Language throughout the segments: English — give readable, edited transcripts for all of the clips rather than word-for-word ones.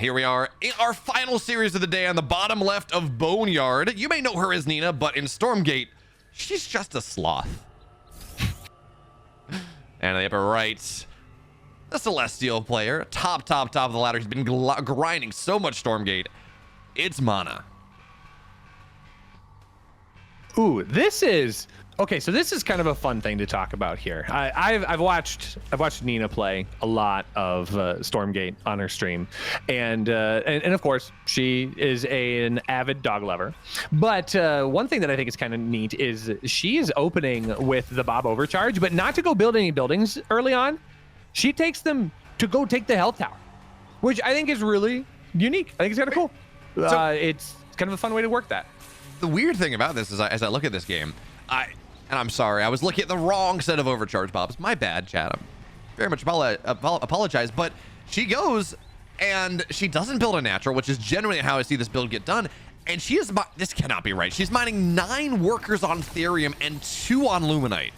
here we are in our final series of the day on the bottom left of Boneyard. You may know her as Nina, but in Stormgate, she's just a sloth. And on the upper right, the Celestial player, top of the ladder. He's been grinding so much Stormgate. It's MaNa. Ooh, this is okay. So this is kind of a fun thing to talk about here. I've watched Nina play a lot of Stormgate on her stream, and of course she is an avid dog lover. But one thing that I think is kind of neat is she is opening with the Bob overcharge, but not to go build any buildings early on. She takes them to go take the health tower, which I think is really unique. I think it's kind of cool. So, it's kind of a fun way to work that. The weird thing about this is, as I look at this game, I'm sorry, I was looking at the wrong set of overcharge Bobs. My bad, chat. I'm very much apologize. But she goes and she doesn't build a natural, which is generally how I see this build get done. And she is, this cannot be right. She's mining 9 workers on Therium and 2 on Luminite.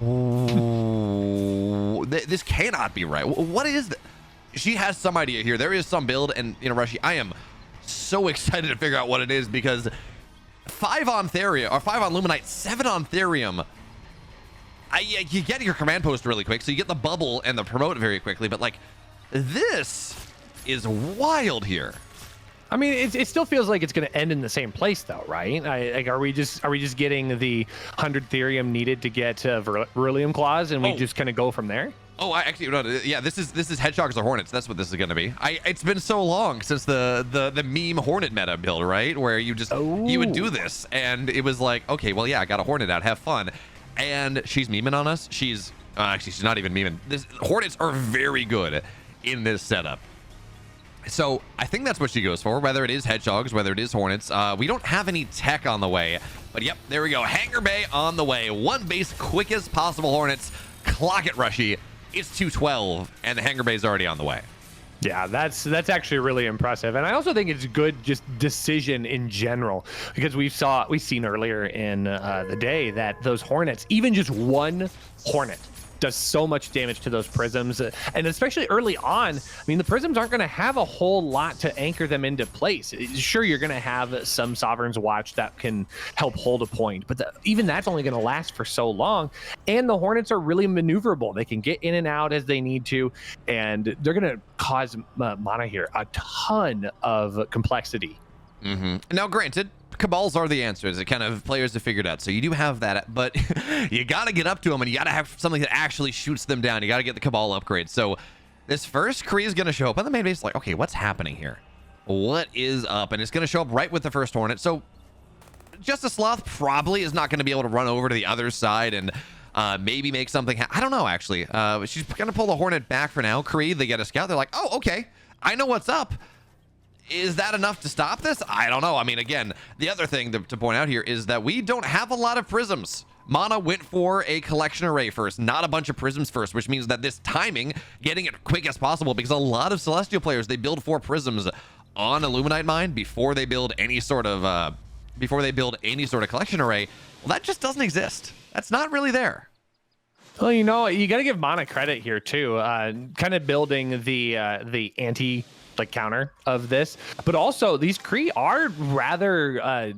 Ooh, this cannot be right. What is that? She has some idea here. There is some build, and Rushy, I am so excited to figure out what it is, because 5 on Therium, or 5 on Luminite, 7 on Therium. You get your command post really quick, so you get the bubble and the promote very quickly, but like, this is wild here. I mean, it still feels like it's going to end in the same place, though, right? Are we just getting the 100 Therium needed to get Beryllium Claws, and we just kind of go from there? Oh, actually, no, yeah, this is Hedgehogs or Hornets. That's what this is going to be. It's been so long since the meme Hornet meta build, right? Where you just you would do this, and it was like, okay, well, yeah, I got a Hornet out, have fun. And she's memeing on us. She's actually, she's not even memeing. Hornets are very good in this setup. So I think that's what she goes for, whether it is Hedgehogs, whether it is Hornets. We don't have any tech on the way, but yep, there we go. Hangar Bay on the way. 1 base, quickest possible Hornets. Clock it, Rushy. It's 212, and the Hangar Bay is already on the way. Yeah, that's actually really impressive, and I also think it's good just decision in general, because we've seen earlier in the day that those Hornets, even just 1 Hornet, does so much damage to those prisms, and especially early on. I mean, the prisms aren't going to have a whole lot to anchor them into place. Sure, you're going to have some Sovereign's Watch that can help hold a point, but even that's only going to last for so long. And the Hornets are really maneuverable. They can get in and out as they need to, and they're going to cause MaNa here a ton of complexity. Now, granted, Cabals are the answers. It kind of players have figured out. So you do have that, but you got to get up to them, and you got to have something that actually shoots them down. You got to get the Cabal upgrade. So this first Kree is going to show up on the main base like, okay, what's happening here? What is up? And it's going to show up right with the first Hornet. So just a Sloth probably is not going to be able to run over to the other side and maybe make something. I don't know, actually. She's going to pull the Hornet back for now. Kree, they get a scout. They're like, oh, okay, I know what's up. Is that enough to stop this? I don't know. I mean, again, the other thing to point out here is that we don't have a lot of prisms. MaNa went for a collection array first, not a bunch of prisms first, which means that this timing, getting it quick as possible, because a lot of Celestial players, they build 4 prisms on a Luminite mine before they build any sort of collection array. Well, that just doesn't exist. That's not really there. Well, you got to give MaNa credit here too, kind of building the anti counter of this, but also these Kree are rather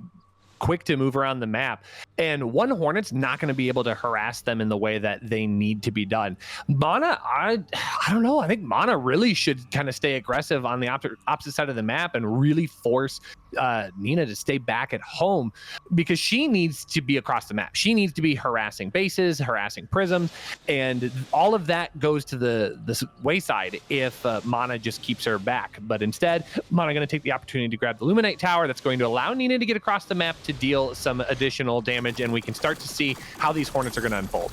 quick to move around the map, and 1 Hornet's not going to be able to harass them in the way that they need to be done. MaNa, I don't know. I think MaNa really should kind of stay aggressive on the opposite side of the map and really force Nina to stay back at home, because she needs to be across the map. She needs to be harassing bases, harassing prisms, and all of that goes to the wayside if MaNa just keeps her back. But instead, MaNa going to take the opportunity to grab the Luminite Tower. That's going to allow Nina to get across the map to deal some additional damage, and we can start to see how these Hornets are going to unfold.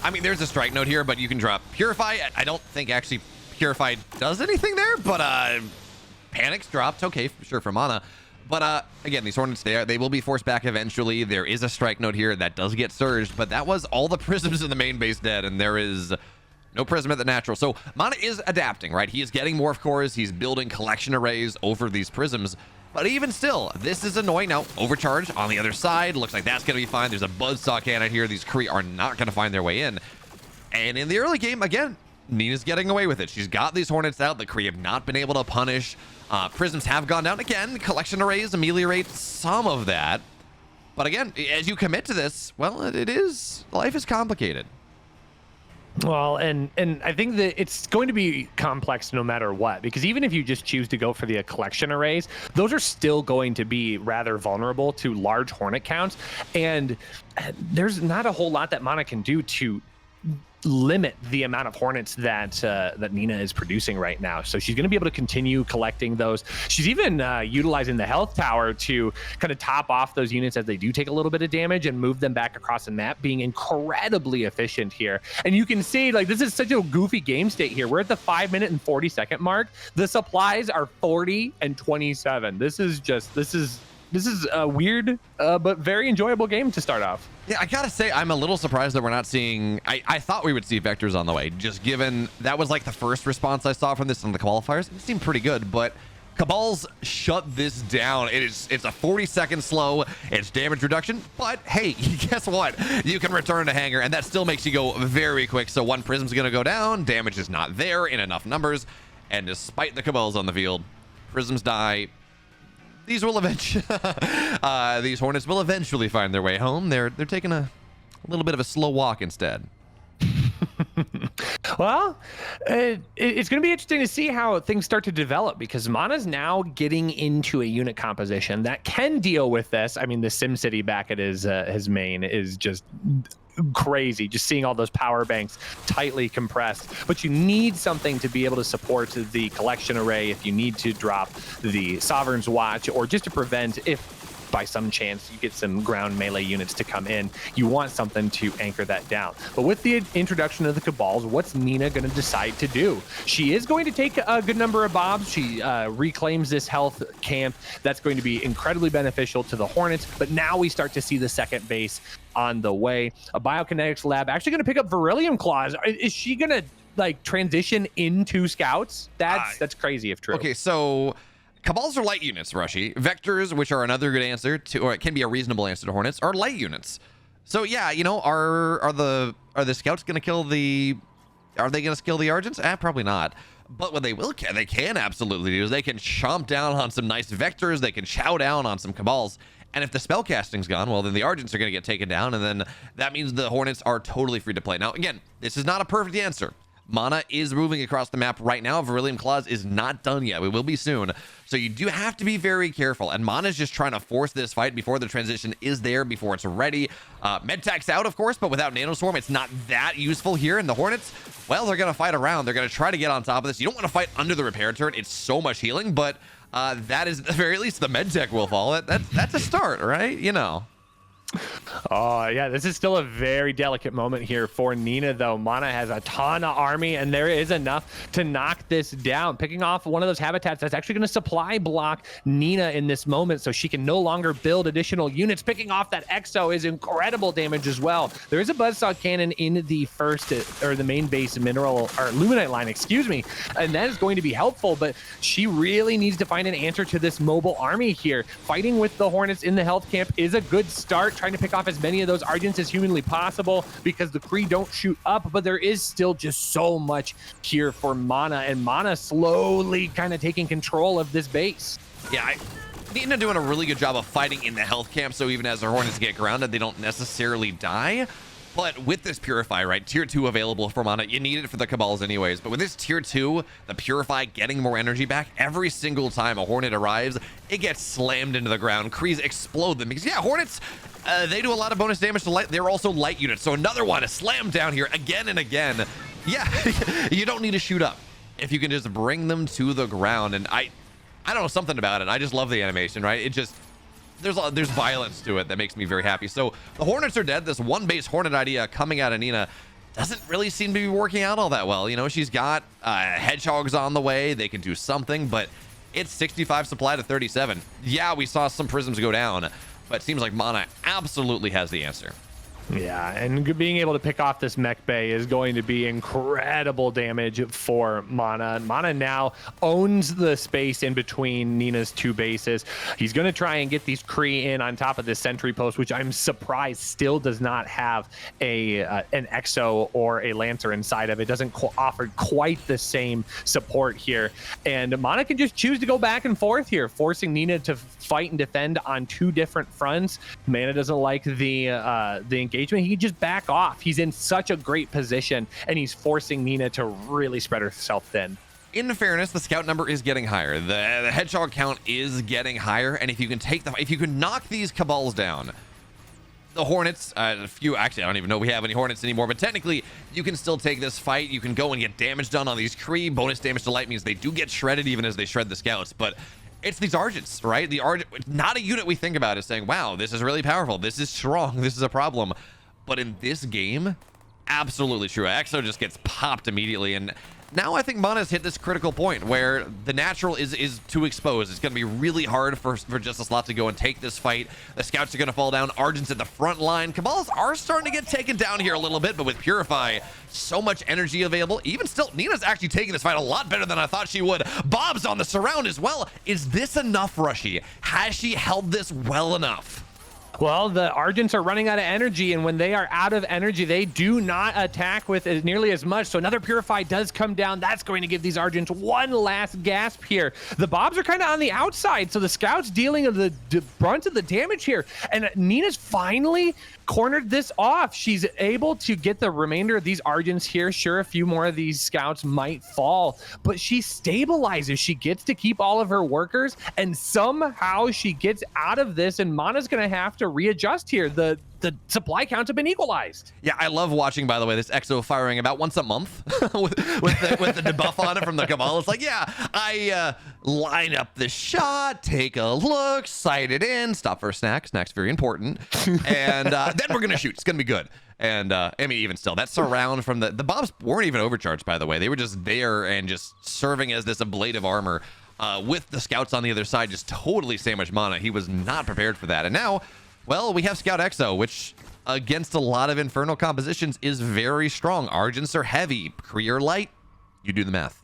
I mean, there's a strike node here, but you can drop Purify. I don't think actually Purify does anything there, but Panic's dropped. Okay, sure, for MaNa. But again, these Hornets, they will be forced back eventually. There is a strike node here that does get surged, but that was all the prisms in the main base dead, and there is no prism at the natural. So MaNa is adapting, right? He is getting morph cores. He's building collection arrays over these prisms. But even still, this is annoying. Now, overcharge on the other side. Looks like that's going to be fine. There's a buzzsaw cannon here. These Kree are not going to find their way in. And in the early game, again, Nina's getting away with it. She's got these Hornets out that Kree have not been able to punish. Prisms have gone down again. Collection arrays ameliorate some of that. But again, as you commit to this, well, life is complicated. Well, and I think that it's going to be complex no matter what, because even if you just choose to go for the collection arrays, those are still going to be rather vulnerable to large Hornet counts. And there's not a whole lot that MaNa can do to limit the amount of Hornets that Nina is producing right now. So she's going to be able to continue collecting those. She's even utilizing the health tower to kind of top off those units as they do take a little bit of damage and move them back across the map, being incredibly efficient here. And you can see, like, this is such a goofy game state here. We're at the 5-minute and 40-second mark. The supplies are 40 and 27. This is a weird but very enjoyable game to start off. Yeah, I gotta say, I'm a little surprised that we're not seeing... I thought we would see vectors on the way, just given that was like the first response I saw from this on the qualifiers. It seemed pretty good, but Cabal's shut this down. It's a 40-second slow. It's damage reduction, but hey, guess what? You can return to hangar, and that still makes you go very quick. So one Prism's gonna go down. Damage is not there in enough numbers, and despite the Cabals on the field, Prisms die. These will eventually, these Hornets will eventually find their way home. They're taking a little bit of a slow walk instead. Well, it's going to be interesting to see how things start to develop, because MaNa's now getting into a unit composition that can deal with this. I mean, the SimCity back at his main is just crazy, just seeing all those power banks tightly compressed. But you need something to be able to support the collection array if you need to drop the Sovereign's Watch, or just to prevent, if by some chance you get some ground melee units to come in, you want something to anchor that down. But with the introduction of the Cabals, what's Nina going to decide to do? She is going to take a good number of bobs. She reclaims this health camp. That's going to be incredibly beneficial to the Hornets. But now we start to see the second base on the way. A biokinetics lab actually going to pick up Beryllium Claws. Is she going to like transition into scouts? That's crazy if true. Okay, so Cabals are light units, Rushy. Vectors, which are another good answer to, or it can be a reasonable answer to Hornets, are light units. So yeah, you know, are the scouts going to kill the? Are they going to kill the Argents? Probably not. But what they can absolutely do is they can chomp down on some nice vectors. They can chow down on some Cabals. And if the spellcasting's gone, well, then the Argents are going to get taken down, and then that means the Hornets are totally free to play. Now, again, this is not a perfect answer. MaNa is moving across the map right now. Beryllium Claws is not done yet. We will be soon. So you do have to be very careful. And MaNa's just trying to force this fight before the transition is there, before it's ready. Medtech's out, of course, but without Nanoswarm, it's not that useful here. And the Hornets, well, they're going to fight around. They're going to try to get on top of this. You don't want to fight under the repair turret. It's so much healing, but that is, at the very least, the Medtech will fall. That's a start, right? You know. Oh, yeah, this is still a very delicate moment here for Nina, though. MaNa has a ton of army, and there is enough to knock this down. Picking off one of those habitats that's actually going to supply block Nina in this moment, so she can no longer build additional units. Picking off that Exo is incredible damage as well. There is a Buzzsaw Cannon in the first, or the main base mineral, or Luminite line, excuse me, and that is going to be helpful, but she really needs to find an answer to this mobile army here. Fighting with the Hornets in the health camp is a good start, trying to pick off as many of those Argents as humanly possible, because the Kree don't shoot up, but there is still just so much here for MaNa, and MaNa slowly kind of taking control of this base. Yeah, Nina doing a really good job of fighting in the health camp, so even as her Hornets get grounded, they don't necessarily die. But with this Purify, right, tier 2 available for MaNa, you need it for the Cabals anyways. But with this tier 2, the Purify getting more energy back, every single time a Hornet arrives, it gets slammed into the ground. Krees explode them because, yeah, Hornets, they do a lot of bonus damage to light. They're also light units. So another one is slammed down here again and again. Yeah, you don't need to shoot up if you can just bring them to the ground. And I don't know, something about it. I just love the animation, right? It just... There's violence to it that makes me very happy. So the Hornets are dead. This one base Hornet idea coming out of Nina doesn't really seem to be working out all that well. You know, she's got hedgehogs on the way. They can do something, but it's 65 supply to 37. Yeah, we saw some prisms go down, but it seems like MaNa absolutely has the answer. Yeah, and being able to pick off this mech bay is going to be incredible damage for MaNa. MaNa now owns the space in between Nina's two bases. He's going to try and get these Kree in on top of this sentry post, which I'm surprised still does not have an Exo or a Lancer inside of it. Doesn't offer quite the same support here. And MaNa can just choose to go back and forth here, forcing Nina to fight and defend on two different fronts. MaNa doesn't like the engagement. He can just back off. He's in such a great position, and he's forcing Nina to really spread herself thin. In fairness, the scout number is getting higher. The hedgehog count is getting higher, and if you can knock these cabals down, the Hornets, actually, I don't even know if we have any Hornets anymore, but technically, you can still take this fight. You can go and get damage done on these Kree. Bonus damage to light means they do get shredded even as they shred the scouts, but it's these Argents, right? The Argent, not a unit we think about as saying, wow, this is really powerful. This is strong. This is a problem. But in this game, absolutely true. Exo just gets popped immediately. And now I think MaNa's hit this critical point where the natural is too exposed. It's going to be really hard for just a slot to go and take this fight. The scouts are going to fall down. Argent's at the front line. Cabals are starting to get taken down here a little bit, but with Purify, so much energy available. Even still, Nina's actually taking this fight a lot better than I thought she would. Bob's on the surround as well. Is this enough, Rushy? Has she held this well enough? Well, the Argents are running out of energy, and when they are out of energy, they do not attack with nearly as much. So another Purify does come down. That's going to give these Argents one last gasp here. The Bobs are kind of on the outside, so the Scouts dealing of the brunt of the damage here. And Nina's finally cornered this off. She's able to get the remainder of these Argents here. Sure, a few more of these Scouts might fall, but she stabilizes. She gets to keep all of her workers, and somehow she gets out of this, and MaNa's going to have to readjust here. The supply counts have been equalized. Yeah, I love watching, by the way, this Exo firing about once a month with the debuff on it from the Cabal. It's like, yeah, I line up the shot, take a look, sight it in, stop for a snack. Snack's very important. And then we're going to shoot. It's going to be good. And I mean, even still, that surround from the Bobs weren't even overcharged, by the way. They were just there and just serving as this ablative armor with the scouts on the other side, just totally sandwiched MaNa. He was not prepared for that. And now, well, we have Scout Exo, which against a lot of Infernal compositions is very strong. Argents are heavy, Kree are light. You do the math.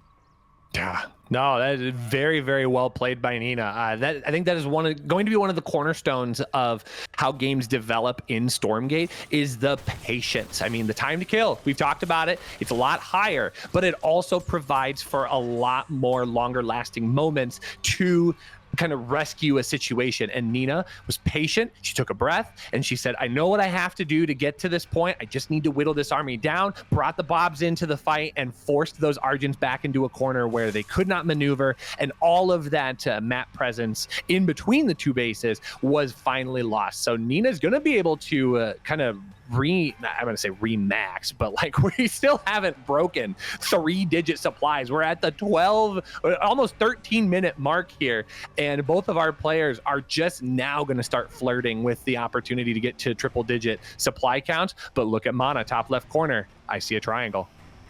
Yeah, no, that is very, very well played by Nina. I think that is going to be one of the cornerstones of how games develop in Stormgate is the patience. I mean, the time to kill, we've talked about it. It's a lot higher, but it also provides for a lot more longer lasting moments to kind of rescue a situation. And Nina was patient. She took a breath and she said, I know what I have to do to get to this point. I just need to whittle this army down, brought the Bobs into the fight and forced those Argents back into a corner where they could not maneuver. And all of that map presence in between the two bases was finally lost. So Nina's going to be able to kind of I'm going to say remax, but like we still haven't broken 3-digit supplies. We're at the 12, almost 13-minute mark here. And both of our players are just now going to start flirting with the opportunity to get to triple-digit supply count. But look at MaNa, top left corner. I see a triangle.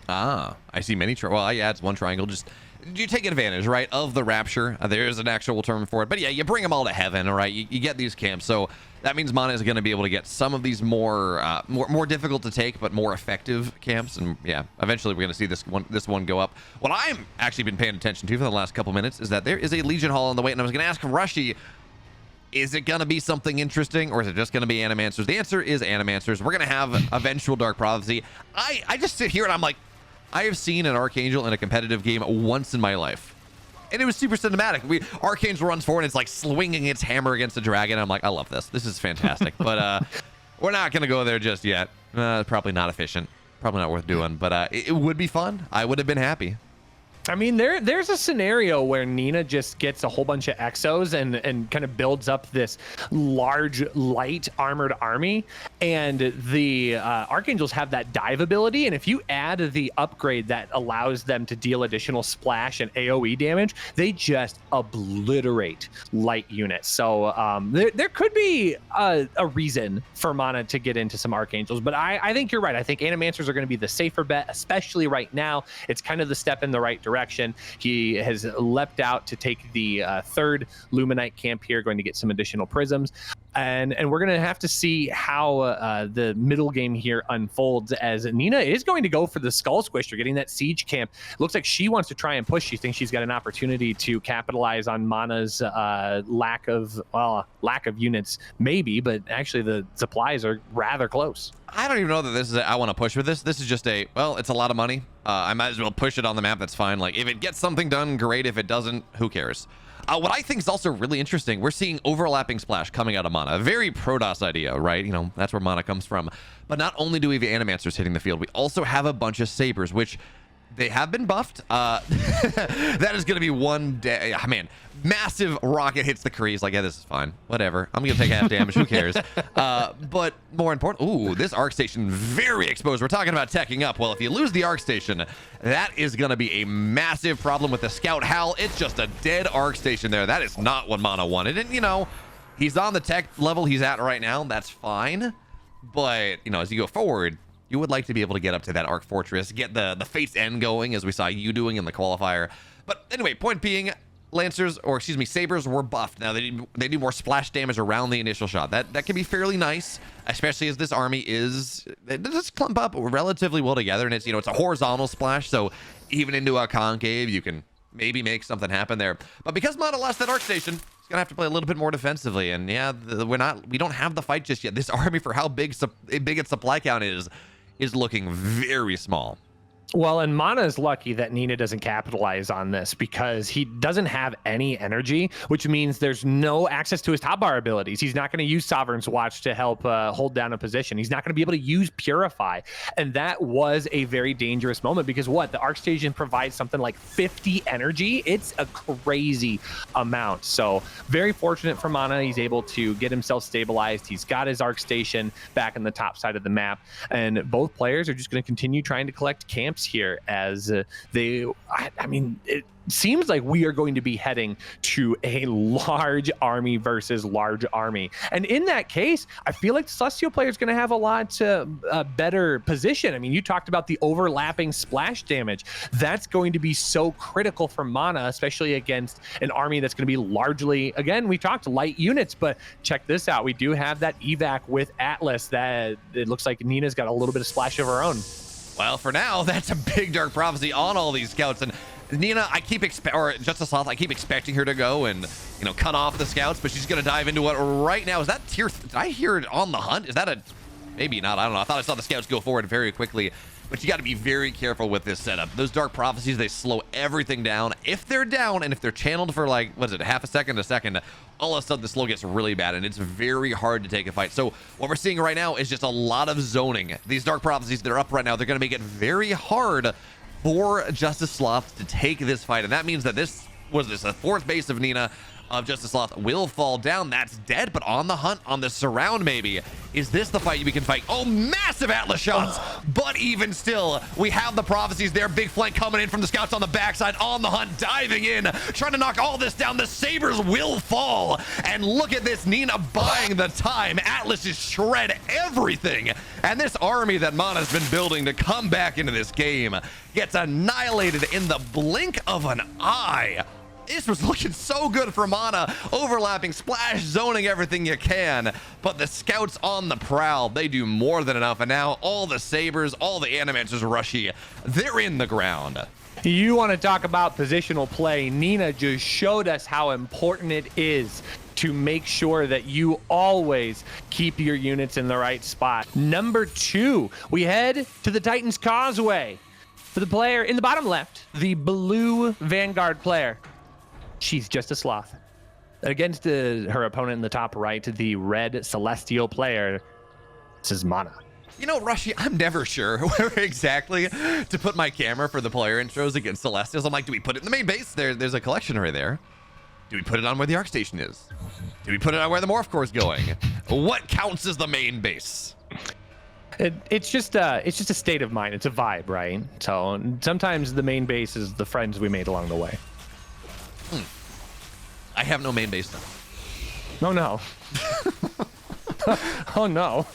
Ah, I see many. Well, yeah, it's one triangle. Just you take advantage, right, of the rapture. There is an actual term for it. But yeah, you bring them all to heaven, right? You get these camps. So that means MaNa is going to be able to get some of these more difficult to take, but more effective camps. And yeah, eventually we're going to see this one go up. What I've actually been paying attention to for the last couple minutes is that there is a Legion Hall on the way. And I was going to ask Rushy, is it going to be something interesting, or is it just going to be Animancers? The answer is Animancers. We're going to have eventual Dark Prophecy. I just sit here and I'm like, I have seen an Archangel in a competitive game once in my life. And it was super cinematic. Archangel runs forward and it's like swinging its hammer against a dragon. I'm like, I love this. This is fantastic. But we're not going to go there just yet. Probably not efficient. Probably not worth doing. But it would be fun. I would have been happy. I mean, there's a scenario where Nina just gets a whole bunch of Exos and kind of builds up this large, light armored army. And the Archangels have that dive ability. And if you add the upgrade that allows them to deal additional splash and AoE damage, they just obliterate light units. So there could be a reason for MaNa to get into some Archangels. But I think you're right. I think Animancers are going to be the safer bet, especially right now. It's kind of the step in the right direction. direction. He has leapt out to take the third Luminite camp here, going to get some additional prisms. And we're going to have to see how the middle game here unfolds, as Nina is going to go for the Skull Squisher, getting that siege camp. Looks like she wants to try and push. She thinks she's got an opportunity to capitalize on MaNa's lack of units, maybe, but actually the supplies are rather close. I don't even know that this is I want to push with this. This is just it's a lot of money. I might as well push it on the map. That's fine. Like, if it gets something done, great. If it doesn't, who cares? What I think is also really interesting, we're seeing overlapping splash coming out of MaNa. A very Protoss idea, right? You know, that's where MaNa comes from. But not only do we have Animancers hitting the field, we also have a bunch of Sabers, which they have been buffed. That is going to be one day. Man, massive rocket hits the crease. Like, yeah, this is fine. Whatever. I'm going to take half damage. Who cares? But more important, ooh, this Arc Station very exposed. We're talking about teching up. Well, if you lose the Arc Station, that is going to be a massive problem with the Scout Hal. It's just a dead Arc Station there. That is not what MaNa wanted. And, you know, he's on the tech level he's at right now. That's fine. But, you know, as you go forward, you would like to be able to get up to that Arc Fortress, get the Fate's End going, as we saw you doing in the qualifier. But anyway, point being, Sabers were buffed. Now they do more splash damage around the initial shot. That can be fairly nice, especially as this army they just clump up relatively well together, and it's a horizontal splash, so even into a concave, you can maybe make something happen there. But because MaNa lost that Arc Station, it's gonna have to play a little bit more defensively, and yeah, we don't have the fight just yet. This army, for how big its supply count is looking very small. Well, and MaNa is lucky that Nina doesn't capitalize on this, because he doesn't have any energy, which means there's no access to his top bar abilities. He's not going to use Sovereign's Watch to help hold down a position. He's not going to be able to use Purify. And that was a very dangerous moment, because the Arc Station provides something like 50 energy. It's a crazy amount. So very fortunate for MaNa. He's able to get himself stabilized. He's got his Arc Station back in the top side of the map. And both players are just going to continue trying to collect camps here, as it seems like we are going to be heading to a large army versus large army. And in that case, I feel like the Celestial player is going to have a lot better position. I mean, you talked about the overlapping splash damage. That's going to be so critical for MaNa, especially against an army that's going to be largely, again, we talked light units, but check this out. We do have that evac with Atlas that it looks like Nina's got a little bit of splash of her own. Well, for now, that's a big Dark Prophecy on all these scouts, and Nina, I keep expecting her to go and, cut off the scouts, but she's going to dive into what right now is that tier. Did I hear it on the hunt? Is that maybe not? I don't know. I thought I saw the scouts go forward very quickly, but you got to be very careful with this setup. Those Dark Prophecies, they slow everything down. If they're down and if they're channeled for half a second, all of a sudden the slow gets really bad, and it's very hard to take a fight. So what we're seeing right now is just a lot of zoning. These Dark Prophecies that are up right now, they're going to make it very hard for Justice Sloth to take this fight, and that means that the fourth base of Nina of Justice Sloth will fall down. That's dead, but on the hunt, on the surround maybe. Is this the fight we can fight? Oh, massive Atlas shots! But even still, we have the Prophecies there. Big flank coming in from the scouts on the backside, on the hunt, diving in, trying to knock all this down. The Sabers will fall. And look at this, Nina buying the time. Atlas is shred everything. And this army that MaNa's been building to come back into this game gets annihilated in the blink of an eye. This was looking so good for MaNa, overlapping, splash, zoning everything you can. But the scouts on the prowl, they do more than enough. And now all the Sabers, all the Animancers rushy, they're in the ground. You want to talk about positional play? Nina just showed us how important it is to make sure that you always keep your units in the right spot. Number 2, we head to the Titan's Causeway. For the player in the bottom left, the blue Vanguard player. She's just a sloth. Against her opponent in the top right, the red Celestial player, this is MaNa. Rushy, I'm never sure where exactly to put my camera for the player intros against Celestials. I'm like, do we put it in the main base? There's a collection right there. Do we put it on where the Arc Station is? Do we put it on where the Morph Core is going? What counts as the main base? It's just a state of mind. It's a vibe, right? So sometimes the main base is the friends we made along the way. I have no main base now. Oh no. Oh no.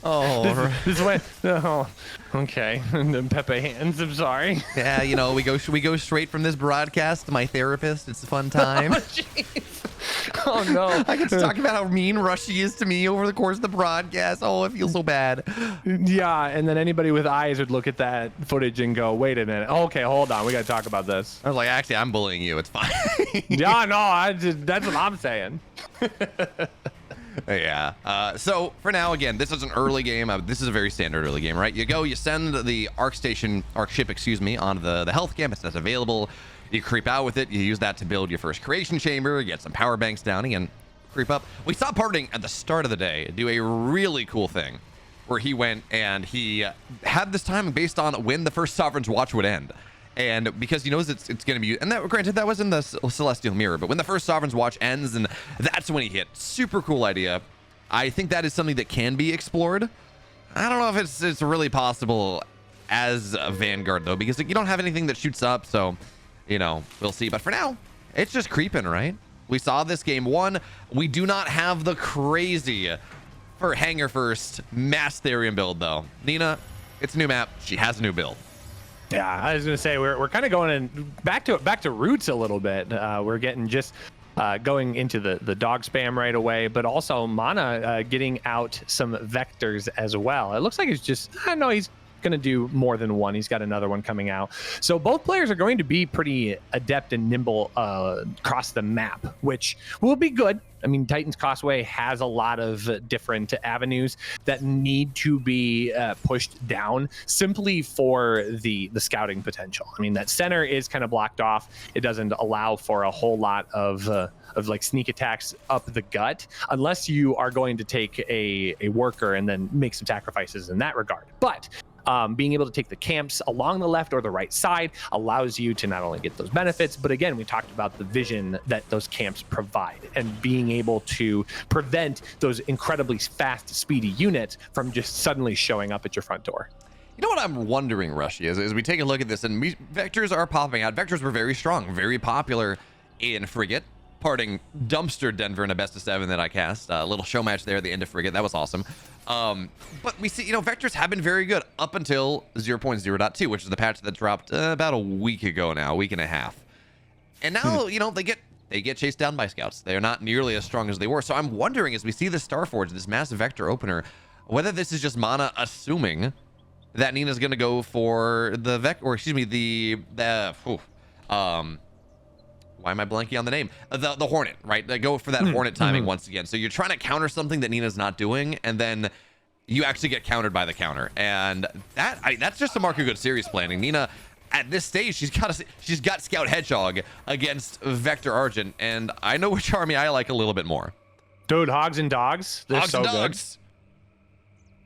Oh, this way. No. Okay. And then Pepe hands. I'm sorry. Yeah, you know, we go straight from this broadcast to my therapist. It's a fun time. Oh, jeez. Oh no. I get to talk about how mean Rushy is to me over the course of the broadcast. Oh, it feels so bad. Yeah, and then anybody with eyes would look at that footage and go, "Wait a minute. Okay, hold on. We got to talk about this." I was like, actually, I'm bullying you. It's fine. Yeah, no, that's what I'm saying. Yeah. So for now, again, this is an early game. This is a very standard early game, right? You send the arc ship, excuse me, onto the health campus that's available. You creep out with it. You use that to build your first creation chamber, get some power banks down, and creep up. We saw Parting at the start of the day do a really cool thing where he went and he had this timing based on when the first Sovereign's Watch would end. And because he knows it's going to be, and that, granted, that was in the Celestial Mirror, but when the first Sovereign's Watch ends, and that's when he hit. Super cool idea. I think that is something that can be explored. I don't know if it's really possible as a Vanguard, though, because you don't have anything that shoots up, so, you know, we'll see. But for now, it's just creeping, right? We saw this game one. We do not have the crazy for Hangar First mass Therium build, though. Nina, it's a new map. She has a new build. Yeah, I was gonna say we're kind of going back to roots a little bit. We're getting just going into the dog spam right away, but also MaNa getting out some vectors as well. It looks like it's just, I don't know, he's gonna do more than one. He's got another one coming out. So both players are going to be pretty adept and nimble across the map, which will be good. I mean, Titan's Causeway has a lot of different avenues that need to be pushed down simply for the scouting potential. I mean, that center is kind of blocked off. It doesn't allow for a whole lot of like sneak attacks up the gut, unless you are going to take a worker and then make some sacrifices in that regard. But being able to take the camps along the left or the right side allows you to not only get those benefits, but again, we talked about the vision that those camps provide and being able to prevent those incredibly fast, speedy units from just suddenly showing up at your front door. You know what I'm wondering, Rushy, is we take a look at this, and vectors are popping out. Vectors were very strong, very popular in Frigate. Parting dumpster Denver in a best of 7 that I cast. A little show match there at the end of Frigate. That was awesome. But we see, you know, vectors have been very good up until 0.0.2, which is the patch that dropped about a week ago now, a week and a half. And now, you know, they get chased down by scouts. They are not nearly as strong as they were. So I'm wondering, as we see the Starforge, this massive vector opener, whether this is just MaNa assuming that Nina's going to go for the why am I blanking on the name? The Hornet, right? They go for that Hornet timing once again. So you're trying to counter something that Nina's not doing, and then you actually get countered by the counter. And that's just a mark of good series planning. Nina, at this stage, she's got Scout Hedgehog against Vector Argent, and I know which army I like a little bit more. Dude, Hogs and Dogs. They're Hogs so and good. Dogs.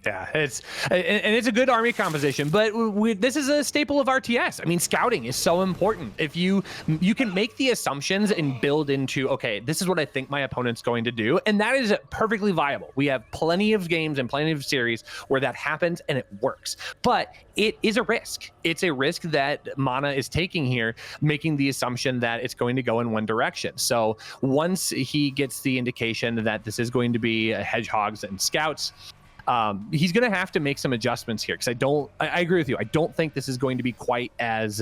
Yeah, it's a good army composition, but this is a staple of RTS. I mean, scouting is so important. If you can make the assumptions and build into, okay, this is what I think my opponent's going to do, and that is perfectly viable. We have plenty of games and plenty of series where that happens and it works, but it is a risk. It's a risk that MaNa is taking here, making the assumption that it's going to go in one direction. So once he gets the indication that this is going to be hedgehogs and scouts, he's going to have to make some adjustments here, because I agree with you. I don't think this is going to be quite as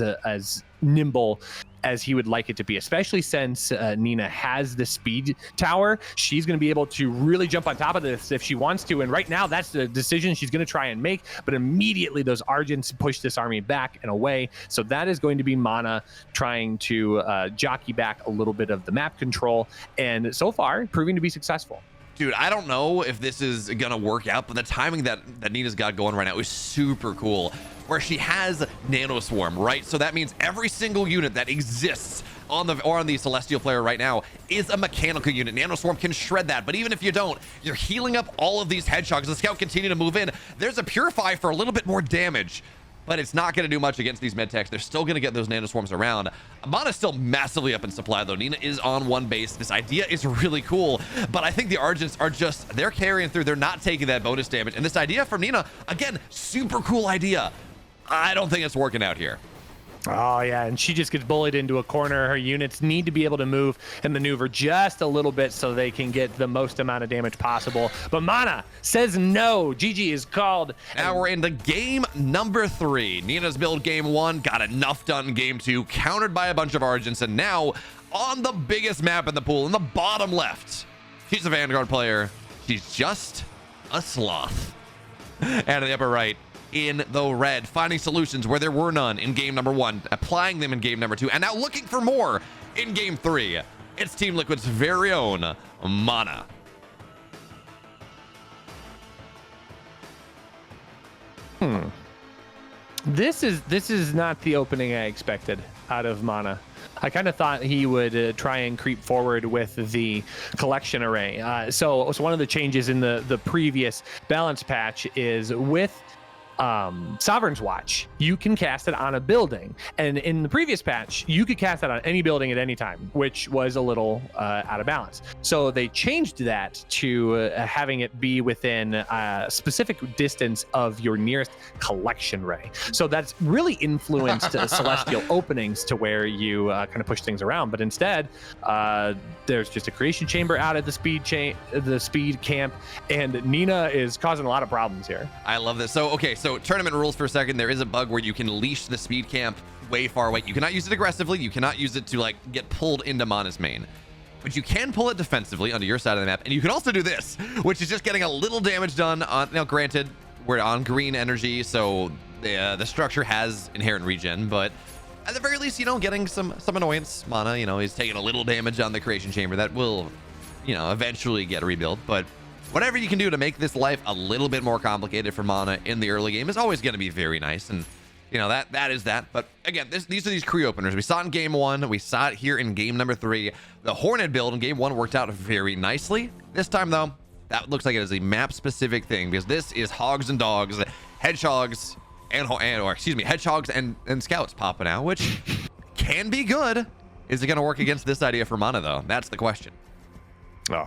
nimble as he would like it to be, especially since Nina has the speed tower. She's going to be able to really jump on top of this if she wants to. And right now, that's the decision she's going to try and make. But immediately, those Argents push this army back and away. So that is going to be MaNa trying to jockey back a little bit of the map control. And so far, proving to be successful. Dude, I don't know if this is going to work out, but the timing that Nina's got going right now is super cool, where she has Nano Swarm, right? So that means every single unit that exists on the Celestial player right now is a mechanical unit. Nano Swarm can shred that, but even if you don't, you're healing up all of these hedgehogs. The scout continue to move in. There's a Purify for a little bit more damage, but it's not going to do much against these medtechs. They're still going to get those Nano Swarms around. MaNa's still massively up in supply, though. Nina is on one base. This idea is really cool, but I think the Argents are they're carrying through. They're not taking that bonus damage. And this idea from Nina, again, super cool idea. I don't think it's working out here. Oh, yeah, and she just gets bullied into a corner. Her units need to be able to move and maneuver just a little bit so they can get the most amount of damage possible. But MaNa says no. GG is called. Now we're into game number 3. Nina's build game 1, got enough done in game 2, countered by a bunch of Argents, and now on the biggest map in the pool, in the bottom left, she's a Vanguard player. She's just a sloth. And in the upper right, in the red, finding solutions where there were none in game number 1, applying them in game number 2, and now looking for more in game 3. It's Team Liquid's very own MaNa. This is not the opening I expected out of MaNa. I kind of thought he would try and creep forward with the collection array. So one of the changes in the previous balance patch is with Sovereign's Watch, you can cast it on a building, and in the previous patch you could cast that on any building at any time, which was a little out of balance. So they changed that to having it be within a specific distance of your nearest collection ray. So that's really influenced celestial openings to where you kind of push things around, but instead there's just a creation chamber out at the speed camp, and Nina is causing a lot of problems here. I love this. So okay, so tournament rules for a second. There is a bug where you can leash the speed camp way far away. You cannot use it aggressively. You cannot use it to like get pulled into MaNa's main, but you can pull it defensively onto your side of the map. And you can also do this, which is just getting a little damage done on, now granted, we're on green energy, so the structure has inherent regen, but at the very least, you know, getting some annoyance. MaNa, you know, is taking a little damage on the creation chamber that will, you know, eventually get rebuilt, but whatever you can do to make this life a little bit more complicated for MaNa in the early game is always going to be very nice. And, you know, that is that. But again, these are these Kree openers. We saw it in game 1. We saw it here in game number 3. The Hornet build in game 1 worked out very nicely. This time, though, that looks like it is a map-specific thing, because this is hogs and dogs, hedgehogs, hedgehogs and scouts popping out, which can be good. Is it going to work against this idea for MaNa, though? That's the question. Oh.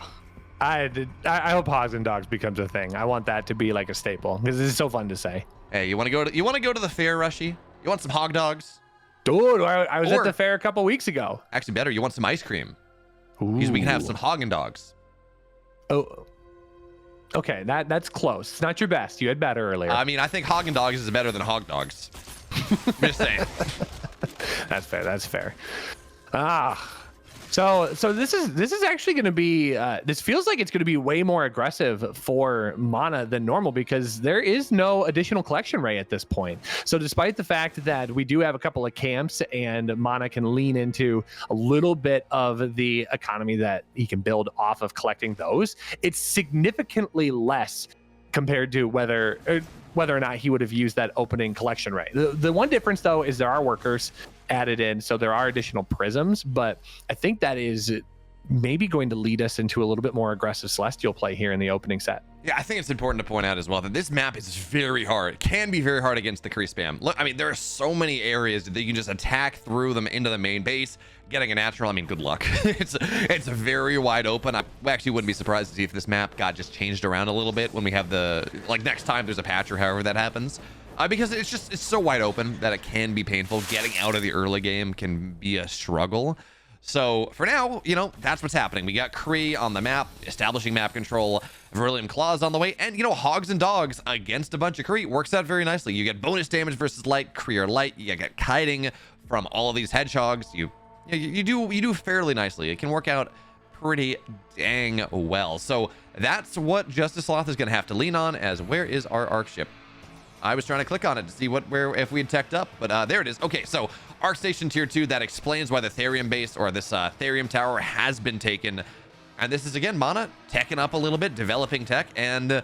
I hope hogs and dogs becomes a thing. I want that to be like a staple, because this is so fun to say. Hey, you want to go to the fair, Rushy? You want some hog dogs? Dude, I was at the fair a couple weeks ago. Actually, better. You want some ice cream? Because we can have some hog and dogs. Oh, okay. That's close. It's not your best. You had better earlier. I mean, I think hog and dogs is better than hog dogs. Just saying. That's fair. That's fair. So this is actually going to be, this feels like it's going to be way more aggressive for MaNa than normal, because there is no additional collection ray at this point. So despite the fact that we do have a couple of camps and MaNa can lean into a little bit of the economy that he can build off of collecting those, it's significantly less compared to whether or not he would have used that opening collection ray. The one difference, though, is there are workers added in, so there are additional prisms, but I think that is maybe going to lead us into a little bit more aggressive celestial play here in the opening set. Yeah, I think it's important to point out as well that this map is very hard. It can be very hard against the Kree spam. Look, I mean, there are so many areas that you can just attack through them into the main base. Getting a natural, I mean, good luck. It's very wide open. I actually wouldn't be surprised to see if this map got just changed around a little bit when we have the, like, next time there's a patch or however that happens. Because it's so wide open that it can be painful. Getting out of the early game can be a struggle. So for now, you know, that's what's happening. We got Kree on the map, establishing map control. Beryllium Claws on the way, and you know, hogs and dogs against a bunch of Kree works out very nicely. You get bonus damage versus light. Kree are light. You get kiting from all of these hedgehogs. You do fairly nicely. It can work out pretty dang well. So that's what Justice Sloth is going to have to lean on. As where is our arc ship? I was trying to click on it to see if we had teched up, but there it is. Okay, so Arc Station Tier 2, that explains why the Therium base, or this Therium tower, has been taken. And this is, again, MaNa teching up a little bit, developing tech, and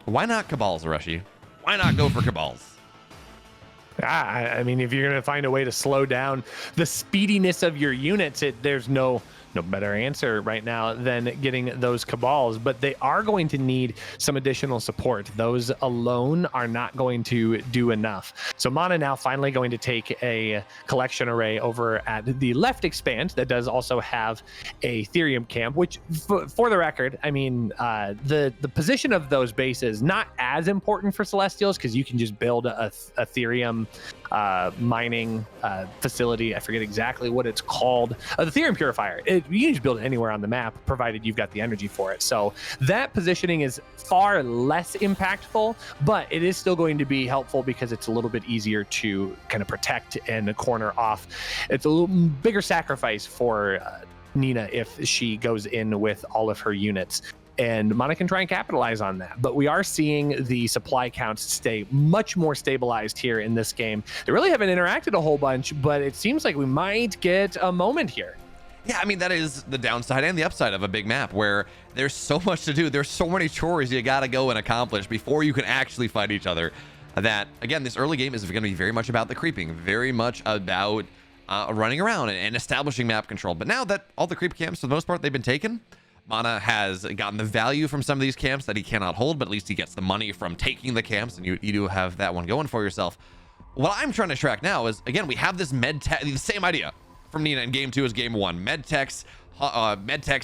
why not Cabals, Rushy? Why not go for Cabals? I mean, if you're going to find a way to slow down the speediness of your units, there's no better answer right now than getting those Cabals, but they are going to need some additional support. Those alone are not going to do enough. So MaNa now finally going to take a collection array over at the left expand that does also have a Therium camp, which for the record, I mean, the position of those bases, not as important for Celestials, because you can just build a Therium mining facility. I forget exactly what it's called. The Therium Purifier. You can just build it anywhere on the map, provided you've got the energy for it. So that positioning is far less impactful, but it is still going to be helpful because it's a little bit easier to kind of protect and corner off. It's a little bigger sacrifice for Nina if she goes in with all of her units. And MaNa can try and capitalize on that. But we are seeing the supply counts stay much more stabilized here in this game. They really haven't interacted a whole bunch, but it seems like we might get a moment here. Yeah, I mean, that is the downside and the upside of a big map where there's so much to do. There's so many chores you got to go and accomplish before you can actually fight each other. That, again, this early game is going to be very much about the creeping, very much about running around and establishing map control. But now that all the creep camps, for the most part, they've been taken, MaNa has gotten the value from some of these camps that he cannot hold, but at least he gets the money from taking the camps, and you do have that one going for yourself. What I'm trying to track now is, again, we have this medtech, the same idea from Nina in game 2 as game 1. Medtechs,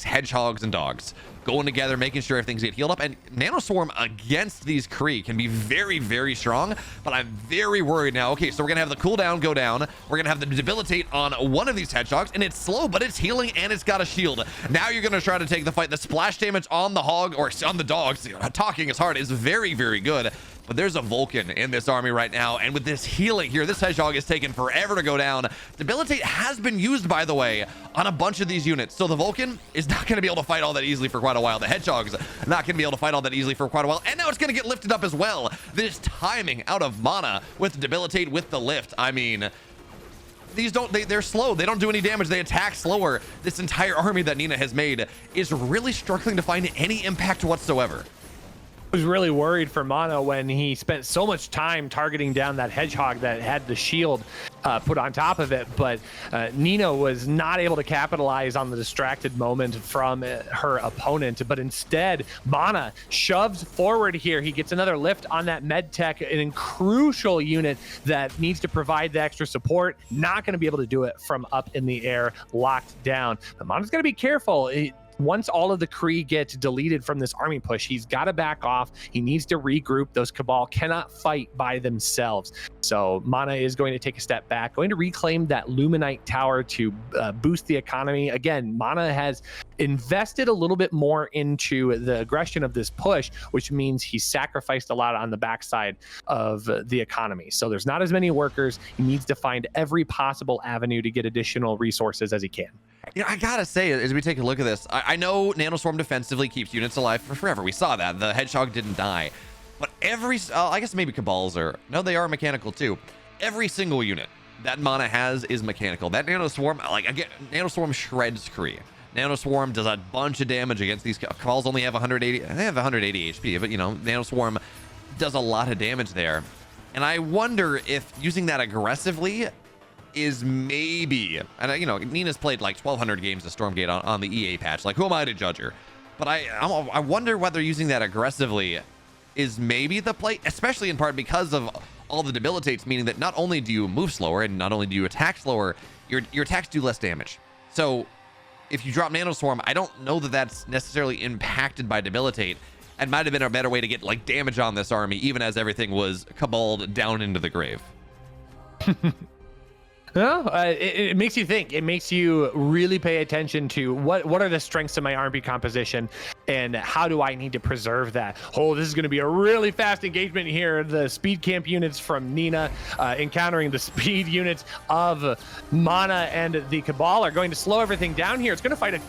hedgehogs, and dogs going together, making sure things get healed up. And Nanoswarm against these Kree can be very, very strong, but I'm very worried now. Okay, so we're gonna have the cooldown go down, we're gonna have the debilitate on one of these hedgehogs, and it's slow, but it's healing and it's got a shield. Now you're gonna try to take the fight. The splash damage on the hog, or on the dogs, talking is hard, is very, very good. But there's a Vulcan in this army right now, and with this healing here, this hedgehog is taking forever to go down. Debilitate has been used, by the way, on a bunch of these units, so the Vulcan is not going to be able to fight all that easily for quite a while. The hedgehog's not going to be able to fight all that easily for quite a while, and now it's going to get lifted up as well. This timing out of MaNa with Debilitate with the lift, I mean, these they're slow. They don't do any damage. They attack slower. This entire army that Nina has made is really struggling to find any impact whatsoever. Was really worried for MaNa when he spent so much time targeting down that hedgehog that had the shield put on top of it, but Nina was not able to capitalize on the distracted moment from her opponent, but instead MaNa shoves forward here. He gets another lift on that med tech, an crucial unit that needs to provide the extra support. Not going to be able to do it from up in the air, locked down. But MaNa's got to be careful. Once all of the Kree get deleted from this army push, he's got to back off. He needs to regroup. Those Cabal cannot fight by themselves. So MaNa is going to take a step back, going to reclaim that Luminite tower to boost the economy. Again, MaNa has invested a little bit more into the aggression of this push, which means he sacrificed a lot on the backside of the economy. So there's not as many workers. He needs to find every possible avenue to get additional resources as he can. You know, I gotta say, as we take a look at this, I know Nanoswarm defensively keeps units alive for forever. We saw that. The Hedgehog didn't die. But I guess maybe Cabals are... No, they are mechanical too. Every single unit that MaNa has is mechanical. That Nanoswarm, like, again, Nanoswarm shreds Kree. Nanoswarm does a bunch of damage against these... Cabals only have 180... They have 180 HP, but, you know, Nanoswarm does a lot of damage there. And I wonder if using that aggressively is maybe, and you know, Nina's played like 1,200 games of Stormgate on the EA patch. Like, who am I to judge her? But I wonder whether using that aggressively is maybe the play, especially in part because of all the debilitates, meaning that not only do you move slower and not only do you attack slower, your attacks do less damage. So if you drop Nanoswarm, I don't know that that's necessarily impacted by debilitate, and might have been a better way to get like damage on this army, even as everything was cabaled down into the grave. No, it makes you think. It makes you really pay attention to what are the strengths of my army composition and how do I need to preserve that. Oh, this is going to be a really fast engagement here. The speed camp units from Nina encountering the speed units of MaNa and the Cabal are going to slow everything down here. It's going to fight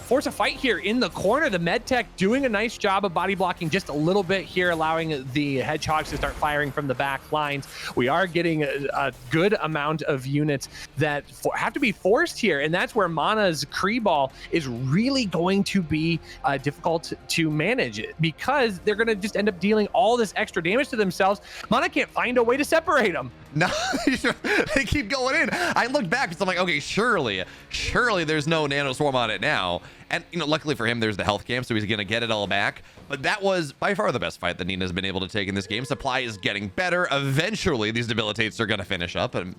force a fight here in the corner. The medtech doing a nice job of body blocking just a little bit here, allowing the hedgehogs to start firing from the back lines. We are getting a good amount of units that have to be forced here, and that's where MaNa's Kree ball is really going to be difficult to manage, because they're going to just end up dealing all this extra damage to themselves. MaNa can't find a way to separate them. No, they keep going in. I looked back because I'm like, okay, surely there's no Nanoswarm on it now. And, you know, luckily for him, there's the health camp, so he's going to get it all back. But that was by far the best fight that Nina's been able to take in this game. Supply is getting better. Eventually, these debilitates are going to finish up. And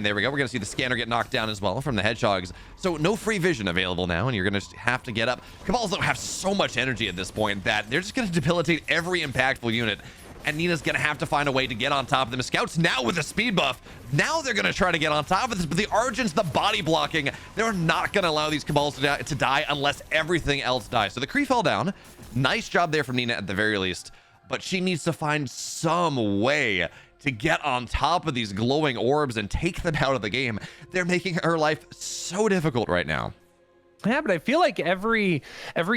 there we go. We're going to see the scanner get knocked down as well from the hedgehogs. So no free vision available now, and you're going to have to get up. Cabals don't have so much energy at this point that they're just going to debilitate every impactful unit. and Nina's gonna have to find a way to get on top of them. Scouts now with a speed buff. Now they're gonna try to get on top of this, but the Argent's the body blocking. They're not gonna allow these Cabals to die unless everything else dies. So the Kree fell down. Nice job there from Nina at the very least, but she needs to find some way to get on top of these glowing orbs and take them out of the game. They're making her life so difficult right now. Yeah, but I feel like every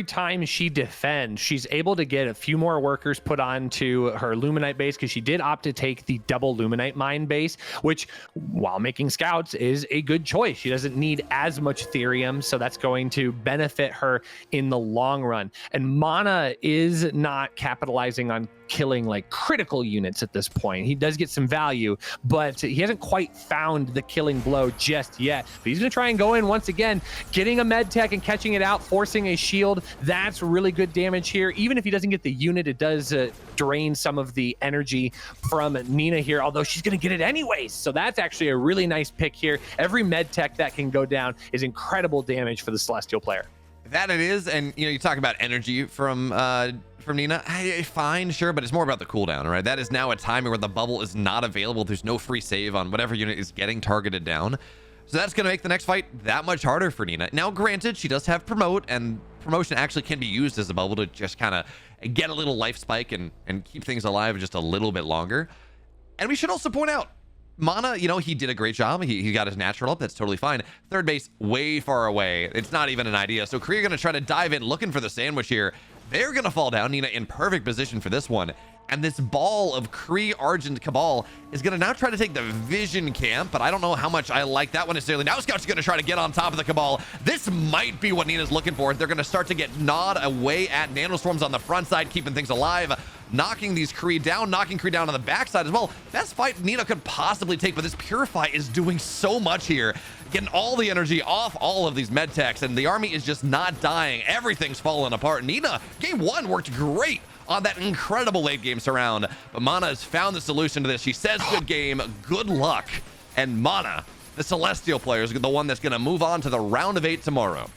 time she defends, she's able to get a few more workers put onto her Luminite base, because she did opt to take the double Luminite mine base, which, while making scouts, is a good choice. She doesn't need as much Therium, so that's going to benefit her in the long run. And MaNa is not capitalizing on killing like critical units at this point. He does get some value, but he hasn't quite found the killing blow just yet. But he's going to try and go in once again, getting a med tech and catching it out, forcing a shield. That's really good damage here. Even if he doesn't get the unit, it does drain some of the energy from Nina here, although she's going to get it anyways. So that's actually a really nice pick here. Every med tech that can go down is incredible damage for the Celestial player. That it is. And you talk about energy from Nina. Fine, sure, but it's more about the cooldown, right? That is now a timing where the bubble is not available. There's no free save on whatever unit is getting targeted down. So that's going to make the next fight that much harder for Nina. Now, granted, she does have promote, and promotion actually can be used as a bubble to just kind of get a little life spike and keep things alive just a little bit longer. And we should also point out, MaNa, he did a great job. He got his natural up. That's totally fine. Third base, way far away. It's not even an idea. So Kree are going to try to dive in, looking for the sandwich here. They're going to fall down. Nina in perfect position for this one. And this ball of Kree Argent Cabal is going to now try to take the Vision camp, but I don't know how much I like that one necessarily. Now Scout's going to try to get on top of the Cabal. This might be what Nina's looking for. They're going to start to get gnawed away at Nanoswarms on the front side, keeping things alive, knocking these Kree down, knocking Kree down on the backside as well. Best fight Nina could possibly take, but this Purify is doing so much here, getting all the energy off all of these med techs, and the army is just not dying. Everything's falling apart. Nina, game one worked great on that incredible late game surround, but MaNa has found the solution to this. She says good game, good luck, and MaNa, the Celestial player, is the one that's going to move on to the round of 8 tomorrow.